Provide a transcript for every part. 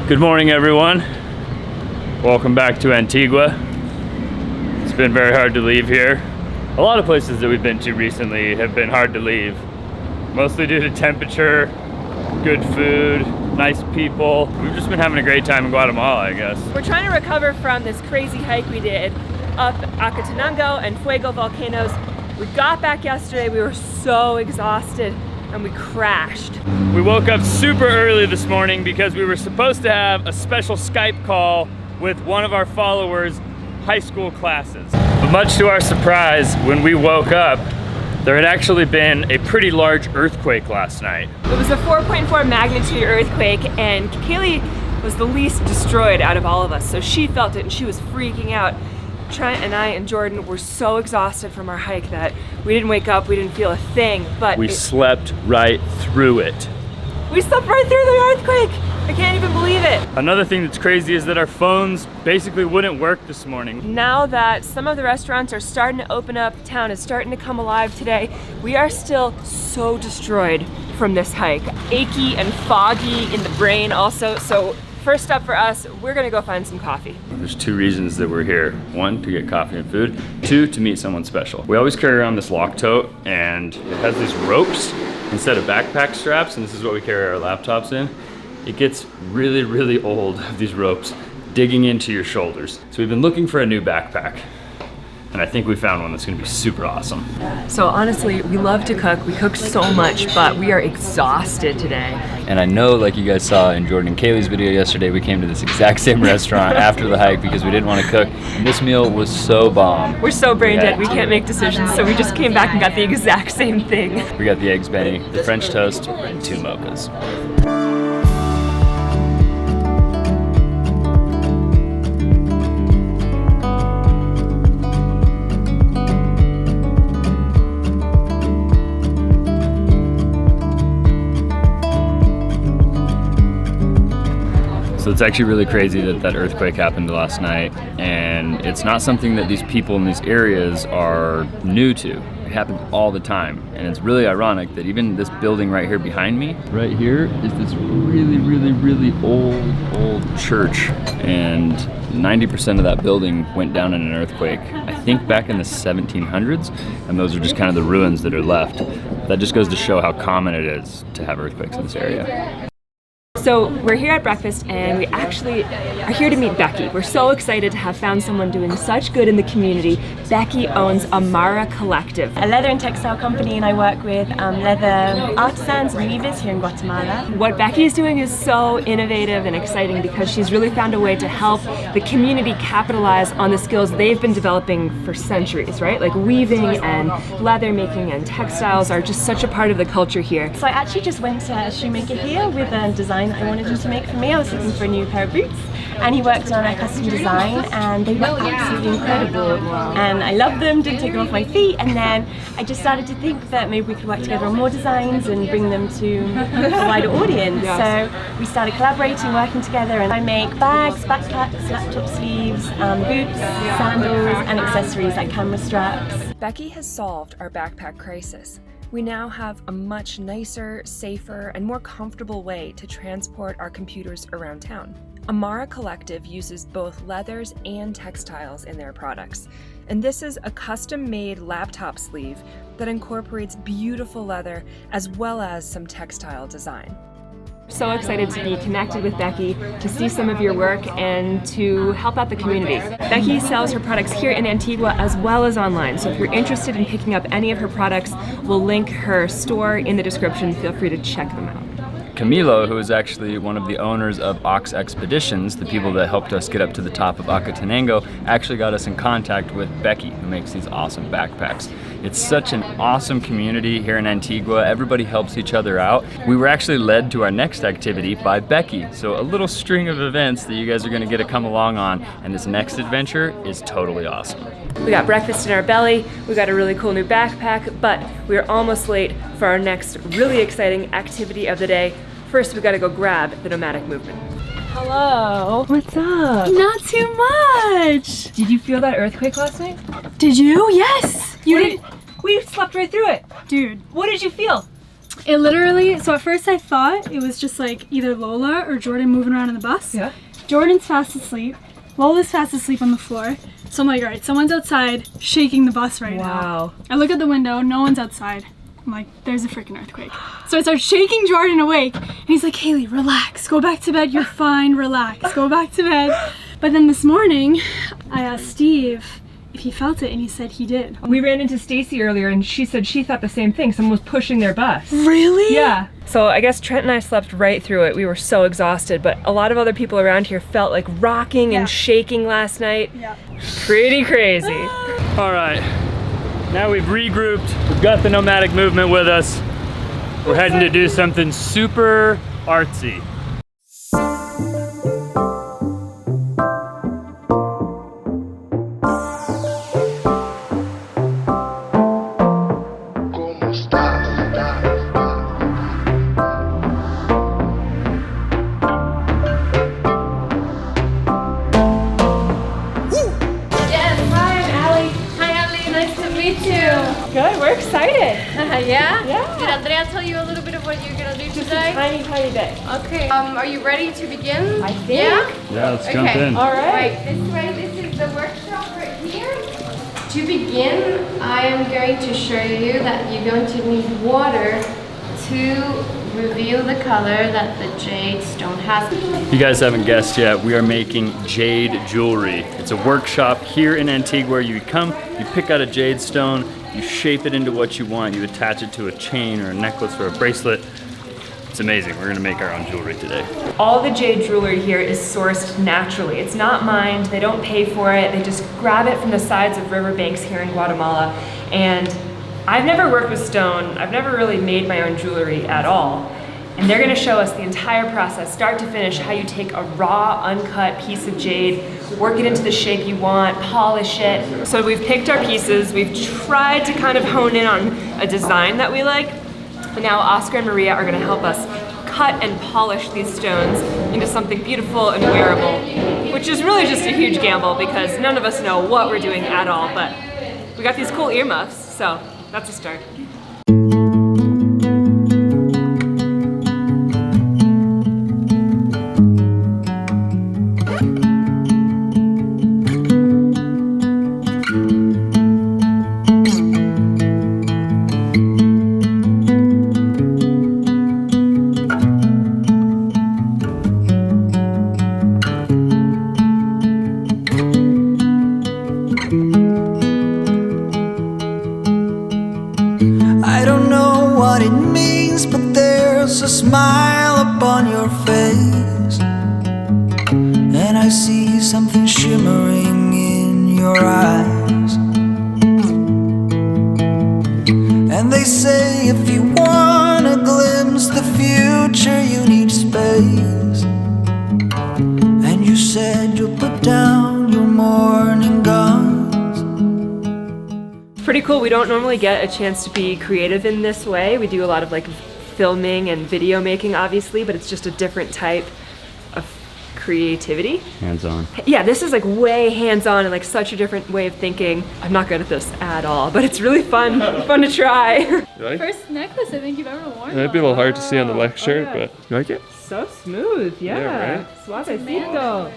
Good morning, everyone. Welcome back to Antigua. It's been very hard to leave here. A lot of places that we've been to recently have been hard to leave, mostly due to temperature, good food, nice people. We've just been having a great time in Guatemala, I guess. We're trying to recover from this crazy hike we did up Acatenango and Fuego volcanoes. We got back yesterday, we were so exhausted, and we crashed. We woke up super early this morning because we were supposed to have a special Skype call with one of our followers' high school classes. But much to our surprise, when we woke up, there had actually been a pretty large earthquake last night. It was a 4.4 magnitude earthquake, and Kaylee was the least destroyed out of all of us, so she felt it and she was freaking out. Trent and I and Jordan were so exhausted from our hike that we didn't wake up, we didn't feel a thing, but we slept right through it. We slept right through the earthquake! I can't even believe it! Another thing that's crazy is that our phones basically wouldn't work this morning. Now that some of the restaurants are starting to open up, town is starting to come alive today, we are still so destroyed from this hike. Achy and foggy in the brain also, so first up for us, we're gonna go find some coffee. There's two reasons that we're here. One, to get coffee and food. Two, to meet someone special. We always carry around this lock tote, and it has these ropes instead of backpack straps, and this is what we carry our laptops in. It gets really, really old, these ropes digging into your shoulders. So we've been looking for a new backpack, and I think we found one that's gonna be super awesome. So honestly, we love to cook. We cook so much, but we are exhausted today. And I know, like you guys saw in Jordan and Kaylee's video yesterday, we came to this exact same restaurant after the hike because we didn't want to cook. And this meal was so bomb. We're so brain dead, we can't make decisions, so we just came back and got the exact same thing. We got the eggs benny, the French toast, and 2 mochas. So it's actually really crazy that that earthquake happened last night, and it's not something that these people in these areas are new to. It happens all the time, and it's really ironic that even this building right here behind me, right here, is this really, really, really old church, and 90% of that building went down in an earthquake, I think back in the 1700s, and those are just kind of the ruins that are left. That just goes to show how common it is to have earthquakes in this area. So we're here at breakfast and we actually are here to meet Becky. We're so excited to have found someone doing such good in the community. Becky owns Amara Collective, a leather and textile company, and I work with leather artisans and weavers here in Guatemala. What Becky is doing is so innovative and exciting because she's really found a way to help the community capitalize on the skills they've been developing for centuries, right? Like weaving and leather making and textiles are just such a part of the culture here. So I actually just went to a shoemaker here with a design I wanted him to make for me. I was looking for a new pair of boots, and he worked on a custom design, and they were absolutely incredible. And I loved them, didn't take them off my feet, and then I just started to think that maybe we could work together on more designs and bring them to a wider audience. So we started collaborating, working together, and I make bags, backpacks, laptop sleeves, boots, sandals, and accessories like camera straps. Becky has solved our backpack crisis. We now have a much nicer, safer, and more comfortable way to transport our computers around town. Amara Collective uses both leathers and textiles in their products, and this is a custom-made laptop sleeve that incorporates beautiful leather as well as some textile design. So excited to be connected with Becky, to see some of your work, and to help out the community. Becky sells her products here in Antigua as well as online, so if you're interested in picking up any of her products, we'll link her store in the description. Feel free to check them out. Camilo, who is actually one of the owners of Ox Expeditions, the people that helped us get up to the top of Acatenango, actually got us in contact with Becky, who makes these awesome backpacks. It's such an awesome community here in Antigua. Everybody helps each other out. We were actually led to our next activity by Becky, so a little string of events that you guys are gonna get to come along on, and this next adventure is totally awesome. We got breakfast in our belly, we got a really cool new backpack, but we're almost late for our next really exciting activity of the day. First, we gotta go grab the nomadic movement. Hello. What's up? Not too much. Did you feel that earthquake last night? Did you? Yes. You did. We slept right through it. Dude, What did you feel? It literally, so at first I thought it was just like either Lola or Jordan moving around in the bus. Yeah. Jordan's fast asleep. Lola's fast asleep on the floor. So I'm like, all right, someone's outside shaking the bus right now. Wow. I look at the window, no one's outside. I'm like, there's a freaking earthquake. So I start shaking Jordan awake, and he's like, Haley, relax, go back to bed, you're fine, relax, go back to bed. But then this morning, I asked Steve if he felt it, and he said he did. We ran into Stacy earlier and she said she thought the same thing. Someone was pushing their bus. Really? Yeah. So I guess Trent and I slept right through it. We were so exhausted, but a lot of other people around here felt like rocking and shaking last night. Yeah. Pretty crazy. All right, now we've regrouped. We've got the nomadic movement with us. We're heading to do something super artsy. Good, we're excited. Yeah? Yeah. Did Andrea tell you a little bit of what you're gonna do today? Tiny bit. Okay. Are you ready to begin? I think. Yeah? Yeah, let's jump Okay. in. All right. Right, this way, this is the workshop right here. To begin, I am going to show you that you're going to need water to reveal the color that the jade stone has. If you guys haven't guessed yet, we are making jade jewelry. It's a workshop here in Antigua. You come, you pick out a jade stone, you shape it into what you want, you attach it to a chain or a necklace or a bracelet. It's amazing. We're gonna make our own jewelry today. All the jade jewelry here is sourced naturally. It's not mined, they don't pay for it, they just grab it from the sides of riverbanks here in Guatemala. And I've never worked with stone, I've never really made my own jewelry at all. And they're gonna show us the entire process, start to finish, how you take a raw, uncut piece of jade, work it into the shape you want, polish it. So we've picked our pieces, we've tried to kind of hone in on a design that we like, but now Oscar and Maria are gonna help us cut and polish these stones into something beautiful and wearable, which is really just a huge gamble because none of us know what we're doing at all, but we got these cool earmuffs, so that's a start. I don't know what it means, but there's a smile upon your face, and I see something shimmering in your eyes. And they say if you want a glimpse the future you need space, and you said you'll put down your morning guns. Pretty cool. We don't normally get a chance to be creative in this way. We do a lot of like filming and video making obviously, but it's just a different type of creativity. Hands-on. Yeah, this is like way hands-on and like such a different way of thinking. I'm not good at this at all, but it's really fun, fun to try. Right? First necklace I think you've ever worn. It might be a little hard to see on the lecture, yeah. but you like it? So smooth, yeah. Yeah, right? Suavecito.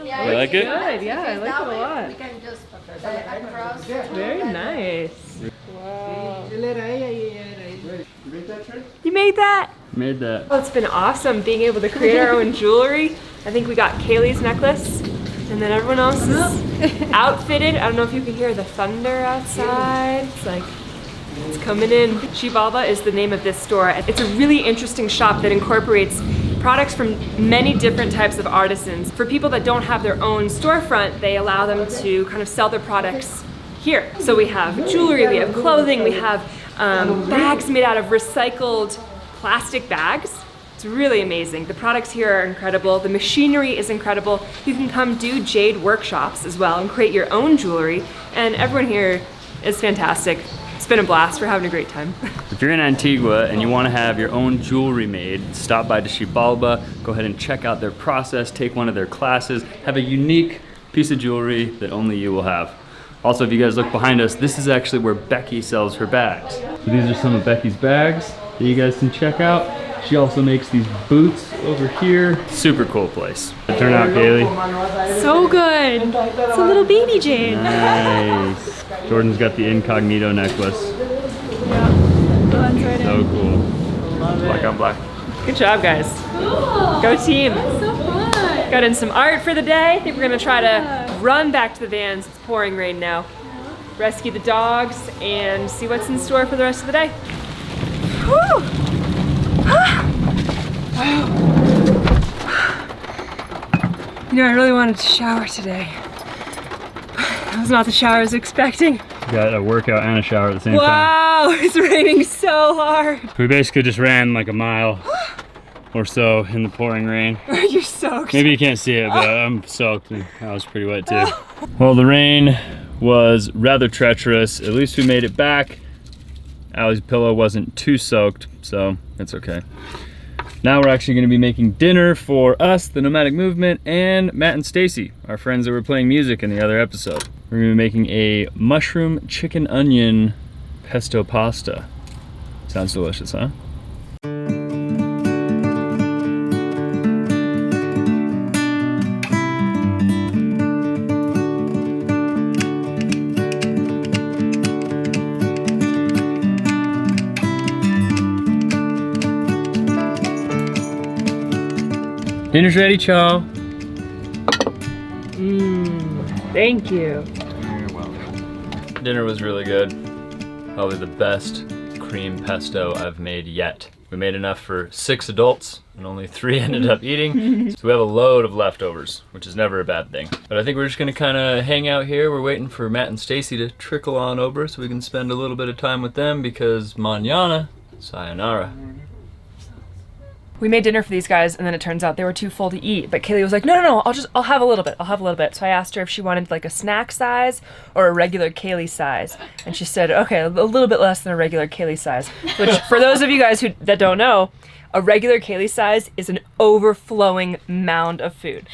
Yeah, You like it? Good, yeah, I like it a lot. We can just put that across. Very nice. Wow. You made that? Made that. Well, it's been awesome being able to create our own jewelry. I think we got Kaylee's necklace, and then everyone else is outfitted. I don't know if you can hear the thunder outside. It's like, it's coming in. Xibalba is the name of this store. It's a really interesting shop that incorporates products from many different types of artisans. For people that don't have their own storefront, they allow them to kind of sell their products here. So we have jewelry, we have clothing, we have bags made out of recycled plastic bags. It's really amazing. The products here are incredible. The machinery is incredible. You can come do jade workshops as well and create your own jewelry. And everyone here is fantastic. It's been a blast. We're having a great time. If you're in Antigua and you want to have your own jewelry made, stop by to Xibalba, go ahead and check out their process, take one of their classes, have a unique piece of jewelry that only you will have. Also, if you guys look behind us, this is actually where Becky sells her bags. So these are some of Becky's bags. that you guys can check out. She also makes these boots over here. Super cool place. Turn out, Kaylee. So good. It's a little baby Jade. Nice. Jordan's got the incognito necklace. Yeah, the one's right So in. cool. Black on black. Good job, guys. Cool. Go team. So fun. Got in some art for the day. I think we're gonna try to run back to the vans. It's pouring rain now. Rescue the dogs and see what's in store for the rest of the day. You know, I really wanted to shower today. That was not the shower I was expecting. Got a workout and a shower at the same time. Wow, it's raining so hard. We basically just ran like a mile or so in the pouring rain. You're soaked. Maybe you can't see it, but I'm soaked and I was pretty wet too. Well, the rain was rather treacherous. At least we made it back. Allie's pillow wasn't too soaked, so it's okay. Now we're actually gonna be making dinner for us, the Nomadic Movement, and Matt and Stacy, our friends that were playing music in the other episode. We're gonna be making a mushroom chicken onion pesto pasta. Sounds delicious, huh? Dinner's ready, Chow. Thank you. Dinner was really good. Probably the best cream pesto I've made yet. We made enough for 6 adults and only 3 ended up eating. So we have a load of leftovers, which is never a bad thing. But I think we're just gonna kinda hang out here. We're waiting for Matt and Stacy to trickle on over so we can spend a little bit of time with them because mañana, sayonara. We made dinner for these guys, and then it turns out they were too full to eat. But Kaylee was like, no, I'll have a little bit. I'll have a little bit. So I asked her if she wanted like a snack size or a regular Kaylee size. And she said, okay, a little bit less than a regular Kaylee size. Which, for those of you guys that don't know, a regular Kaylee size is an overflowing mound of food.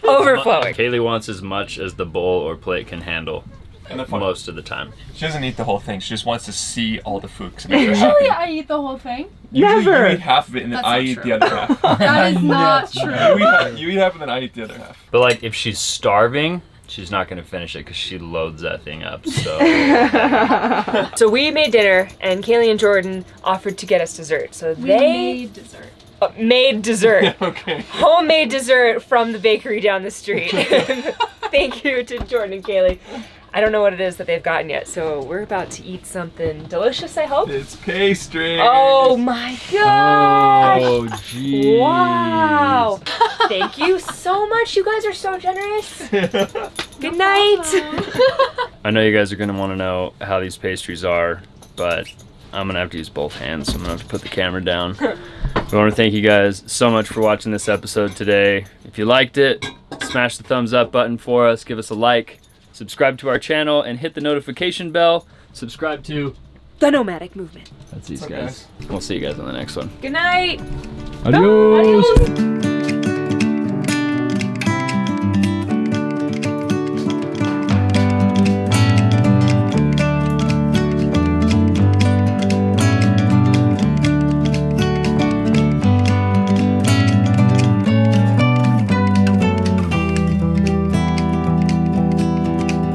Overflowing. Kaylee wants as much as the bowl or plate can handle. And Most of the time. She doesn't eat the whole thing. She just wants to see all the food. Usually I eat the whole thing. Usually you eat half of it and then That's I not eat true. the other half. That is not true. You eat half and then I eat the other half. But like if she's starving, she's not gonna finish it because she loads that thing up, so. So we made dinner, and Kaylee and Jordan offered to get us dessert. So We they made dessert. made dessert. Okay. Homemade dessert from the bakery down the street. Thank you to Jordan and Kaylee. I don't know what it is that they've gotten yet, so we're about to eat something delicious, I hope. It's pastry. Oh my gosh! Oh, jeez. Wow! Thank you so much. You guys are so generous. Good night. I know you guys are gonna wanna know how these pastries are, but I'm gonna have to use both hands, so I'm gonna have to put the camera down. We wanna thank you guys so much for watching this episode today. If you liked it, smash the thumbs up button for us, give us a like, subscribe to our channel, and hit the notification bell. Subscribe to The Nomadic Movement. That's these Okay. guys. We'll see you guys on the next one. Good night. Adios. Adios.